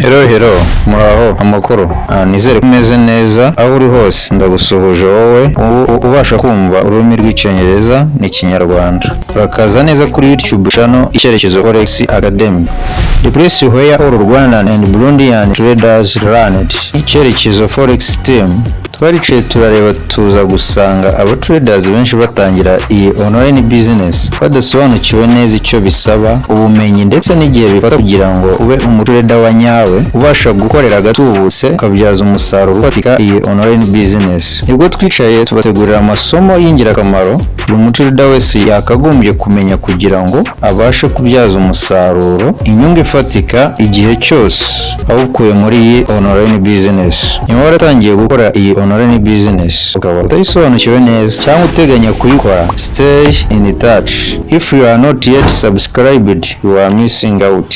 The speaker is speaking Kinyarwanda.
Hello, Muraho, Amakuru. Nizere ko umeze neza aho uri hose. Ndagusuhuje wowe ubasha kumva ururimi rw'icyongereza n'ikinyarwanda. Urakaza neza kuri YouTube channel Icyerekezo Forex Academy. The place where all Rwandan and Burundian traders learn. Icyerekezo Forex Team. Twaricaye turareba tuza gusanga aba traders benshi batangira iyi online business badasobanukiwe neza icyo bisaba, ubumenyi ndetse n'igihe bifata kugirango ube umutrader wa nyawe ubasha gukorera gatubutse ukabyaza umusaruro ufatika iyi online business. Nibwo twicaye tubategurira amasomo y'ingirakamaro buri mutrader wese yakagombye kumenya kugira ngo abashe kubyaza umusaruro inyungu ifatika igihe cyose awukuye muri iyi online business. Nyuma waratangiye gukora iyi online business ukaba utayisobanukiwe neza cyangwa uteganya kuyikora, stay in touch. If you are not yet subscribed, you are missing out.